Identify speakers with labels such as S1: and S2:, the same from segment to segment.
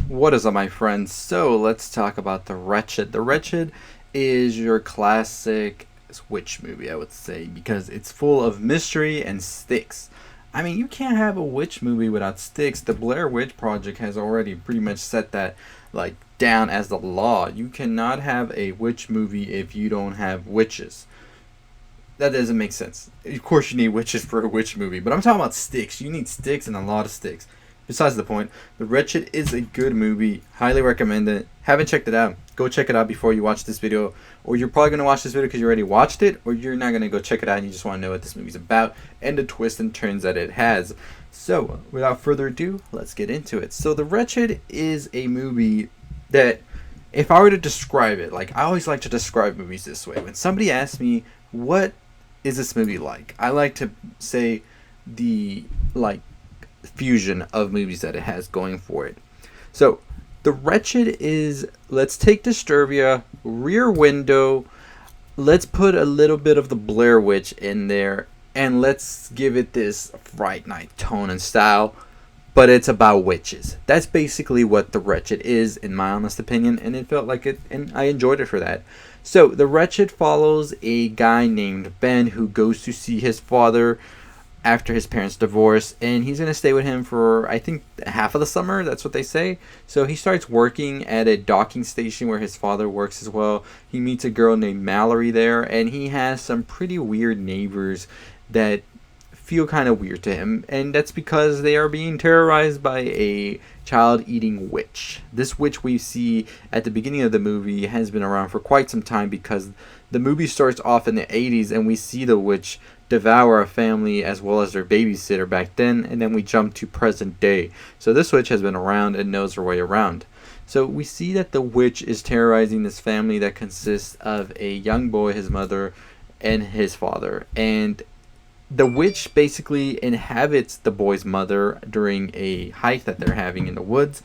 S1: What is up, my friends? So let's talk about The Wretched. The Wretched is your classic witch movie, I would say, because it's full of mystery and sticks. I mean, you can't have a witch movie without sticks. The Blair Witch Project has already pretty much set that down as the law. You cannot have a witch movie if you don't have witches. That doesn't make sense. Of course, you need witches for a witch movie, but I'm talking about sticks. You need sticks and a lot of sticks. Besides the point, The Wretched is a good movie. Highly recommend it. Haven't checked it out? Go check it out before you watch this video. Or you're probably going to watch this video because you already watched it, or you're not going to go check it out and you just want to know what this movie's about and the twists and turns that it has. So, without further ado, let's get into it. So, The Wretched is a movie that, if I were to describe it, I always like to describe movies this way. When somebody asks me, what is this movie like? I like to say the fusion of movies that it has going for it. So, The Wretched is, let's take Disturbia, Rear Window, let's put a little bit of the Blair Witch in there, and let's give it this Fright Night tone and style, but it's about witches. That's basically what The Wretched is, in my honest opinion, and it felt like it, and I enjoyed it for that. So, The Wretched follows a guy named Ben who goes to see his father after his parents' divorce, and he's going to stay with him for, I think, half of the summer. That's what they say. So he starts working at a docking station where his father works as well. He meets a girl named Mallory there, and he has some pretty weird neighbors that feel kind of weird to him, and that's because they are being terrorized by a child-eating witch. This witch we see at the beginning of the movie has been around for quite some time, because the movie starts off in the 80s and we see the witch devour a family as well as their babysitter back then, and then we jump to present day. So this witch has been around and knows her way around. So we see that the witch is terrorizing this family that consists of a young boy, his mother, and his father. And the witch basically inhabits the boy's mother during a hike that they're having in the woods.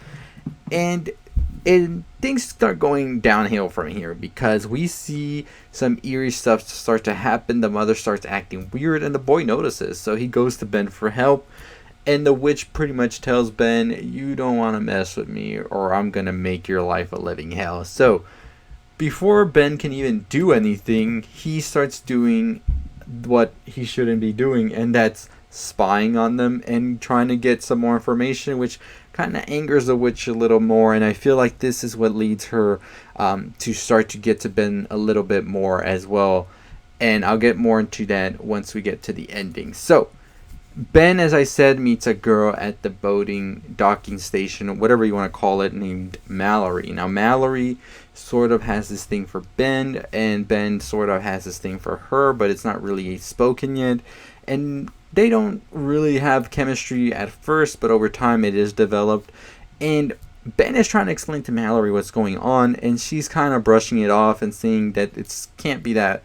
S1: And things start going downhill from here, because we see some eerie stuff start to happen. The mother starts acting weird and the boy notices. So he goes to Ben for help. And the witch pretty much tells Ben, you don't want to mess with me or I'm going to make your life a living hell. So before Ben can even do anything, he starts doing what he shouldn't be doing, and that's spying on them and trying to get some more information, which kind of angers the witch a little more. And I feel like this is what leads her to start to get to Ben a little bit more as well, and I'll get more into that once we get to the ending. So Ben, as I said, meets a girl at the boating docking station, whatever you want to call it, named Mallory. Now, Mallory sort of has this thing for Ben, and Ben sort of has this thing for her, but it's not really spoken yet. And they don't really have chemistry at first, but over time it is developed. And Ben is trying to explain to Mallory what's going on, and she's kind of brushing it off and saying that it can't be that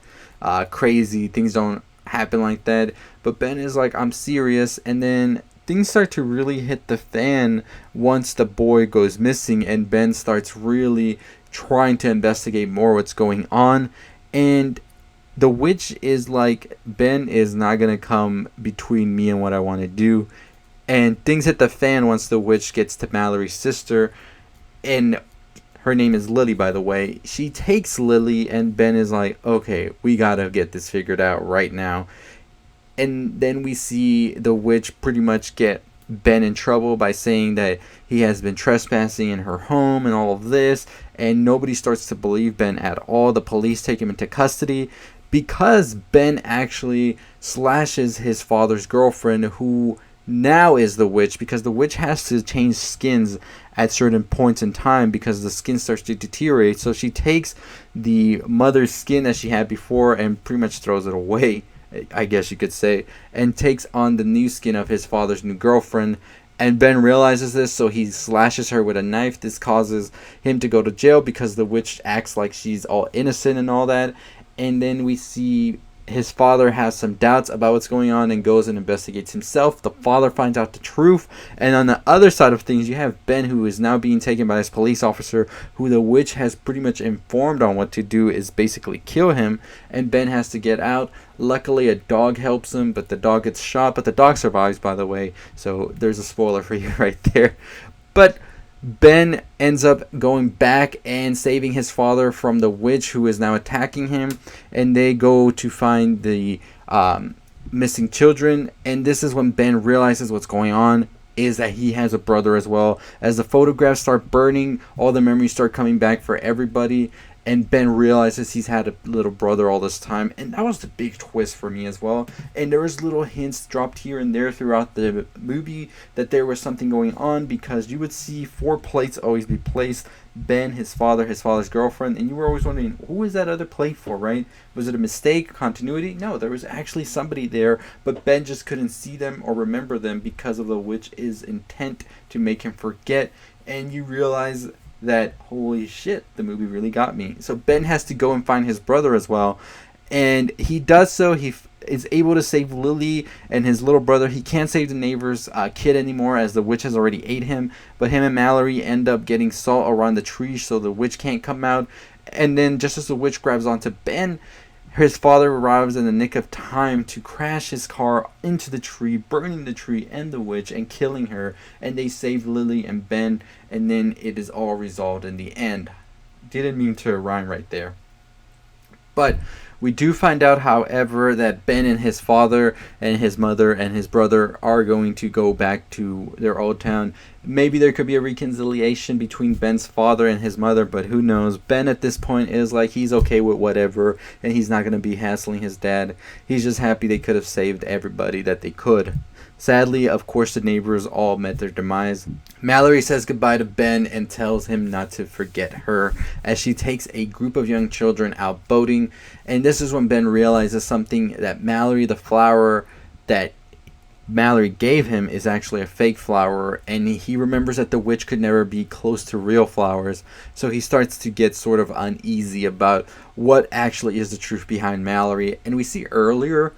S1: crazy. Things don't happen like that. But Ben is like, I'm serious. And then things start to really hit the fan once the boy goes missing, and Ben starts really trying to investigate more what's going on. And the witch is like, Ben is not going to come between me and what I want to do. And things hit the fan once the witch gets to Mallory's sister. And her name is Lily, by the way. She takes Lily, and Ben is like, okay, we got to get this figured out right now. And then we see the witch pretty much get Ben in trouble by saying that he has been trespassing in her home and all of this. And nobody starts to believe Ben at all. The police take him into custody because Ben actually slashes his father's girlfriend, who now is the witch, because the witch has to change skins at certain points in time because the skin starts to deteriorate. So she takes the mother's skin that she had before and pretty much throws it away, I guess you could say, and takes on the new skin of his father's new girlfriend. And Ben realizes this, so he slashes her with a knife. This causes him to go to jail because the witch acts like she's all innocent and all that. And then we see his father has some doubts about what's going on and goes and investigates himself. The father finds out the truth. And on the other side of things, you have Ben, who is now being taken by this police officer, who the witch has pretty much informed on what to do is basically kill him. And Ben has to get out. Luckily, a dog helps him, but the dog gets shot. But the dog survives, by the way. So there's a spoiler for you right there. But Ben ends up going back and saving his father from the witch who is now attacking him, and they go to find the missing children. And this is when Ben realizes what's going on is that he has a brother as well. As the photographs start burning, all the memories start coming back for everybody, and Ben realizes he's had a little brother all this time, and that was the big twist for me as well. And there was little hints dropped here and there throughout the movie that there was something going on, because you would see 4 plates always be placed: Ben, his father's girlfriend, and you were always wondering, who is that other plate for, right? Was it a mistake, continuity? No, there was actually somebody there, but Ben just couldn't see them or remember them because of the witch's intent to make him forget. And you realize that, holy shit, the movie really got me. So Ben has to go and find his brother as well, and he does so. He is able to save Lily and his little brother. He can't save the neighbor's kid anymore, as the witch has already ate him, but him and Mallory end up getting salt around the tree so the witch can't come out. And then just as the witch grabs onto Ben, his father arrives in the nick of time to crash his car into the tree, burning the tree and the witch and killing her. And they save Lily and Ben, and then it is all resolved in the end. Didn't mean to rhyme right there. But we do find out, however, that Ben and his father and his mother and his brother are going to go back to their old town. Maybe there could be a reconciliation between Ben's father and his mother, but who knows? Ben at this point is like, he's okay with whatever, and he's not going to be hassling his dad. He's just happy they could have saved everybody that they could. Sadly, of course, the neighbors all met their demise. Mallory says goodbye to Ben and tells him not to forget her, as she takes a group of young children out boating. And this is when Ben realizes something, that Mallory, the flower that Mallory gave him, is actually a fake flower, and he remembers that the witch could never be close to real flowers. So he starts to get sort of uneasy about what actually is the truth behind Mallory. And we see earlier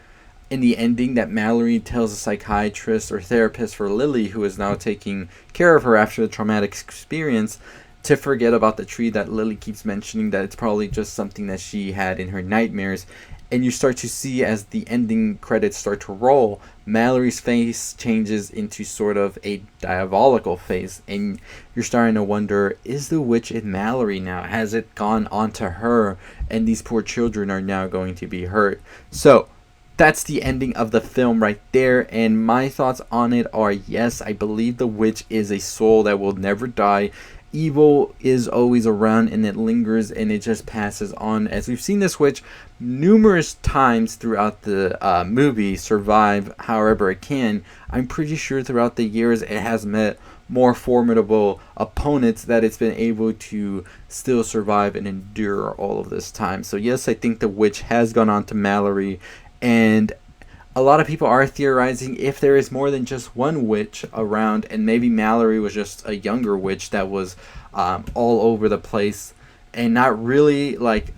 S1: in the ending that Mallory tells a psychiatrist or therapist for Lily, who is now taking care of her after the traumatic experience, to forget about the tree that Lily keeps mentioning, that it's probably just something that she had in her nightmares. And you start to see, as the ending credits start to roll, Mallory's face changes into sort of a diabolical face, and you're starting to wonder, is the witch in Mallory now? Has it gone onto her, and these poor children are now going to be hurt? So that's the ending of the film right there, and my thoughts on it are, yes, I believe the witch is a soul that will never die. Evil is always around, and it lingers, and it just passes on, as we've seen this witch numerous times throughout the movie survive however it can. I'm pretty sure throughout the years it has met more formidable opponents that it's been able to still survive and endure all of this time. So yes, I think the witch has gone on to Mallory, and a lot of people are theorizing if there is more than just one witch around, and maybe Mallory was just a younger witch that was all over the place, and not really like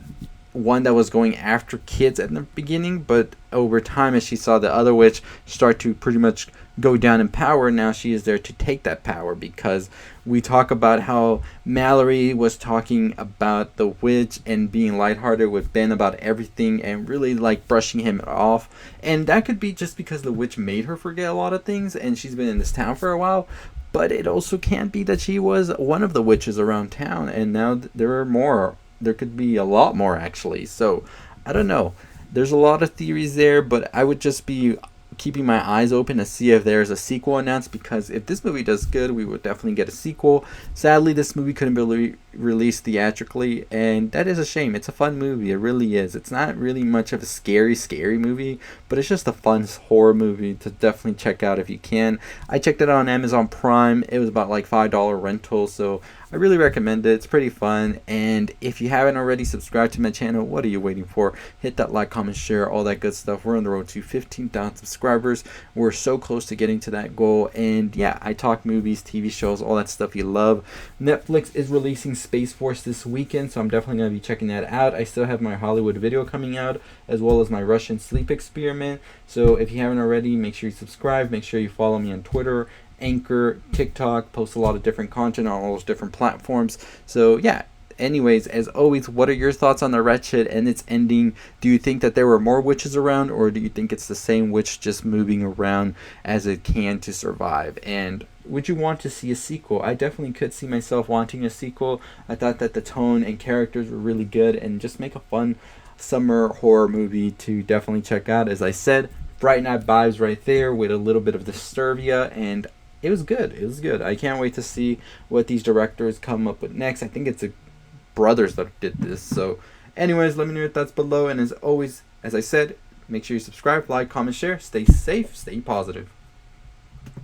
S1: one that was going after kids at the beginning, but over time, as she saw the other witch start to pretty much go down in power, now she is there to take that power, because we talk about how Mallory was talking about the witch and being lighthearted with Ben about everything and really like brushing him off. And that could be just because the witch made her forget a lot of things and she's been in this town for a while. But it also can't be that she was one of the witches around town, and now there are more. There could be a lot more, actually. So I don't know. There's a lot of theories there, but I would just be keeping my eyes open to see if there's a sequel announced, because if this movie does good, we would definitely get a sequel. Sadly, this movie couldn't be released theatrically, and that is a shame. It's a fun movie. It really is. It's not really much of a scary movie, but it's just a fun horror movie to definitely check out if you can. I checked it out on Amazon Prime. It was about like $5 rental, so I really recommend it. It's pretty fun. And if you haven't already subscribed to my channel, what are you waiting for? Hit that like, comment, share, all that good stuff. We're on the road to 15,000 subscribers. We're so close to getting to that goal. And yeah, I talk movies, TV shows, all that stuff you love. Netflix is releasing Space Force this weekend, so I'm definitely going to be checking that out. I still have my Hollywood video coming out, as well as my Russian sleep experiment. So if you haven't already, make sure you subscribe. Make sure you follow me on Twitter, Anchor, TikTok. Post a lot of different content on all those different platforms. So yeah, Anyways, as always, what are your thoughts on the Wretched and its ending? Do you think that there were more witches around, or do you think it's the same witch just moving around as it can to survive? And would you want to see a sequel? I definitely could see myself wanting a sequel. I thought that the tone and characters were really good and just make a fun summer horror movie to definitely check out. As I said, Fright Night vibes right there with a little bit of disturbia, and it was good. It was good. I can't wait to see what these directors come up with next. I think it's a brothers that did this. So anyways, let me know your thoughts below, and as always, as I said, make sure you subscribe, like, comment, share. Stay safe, stay positive.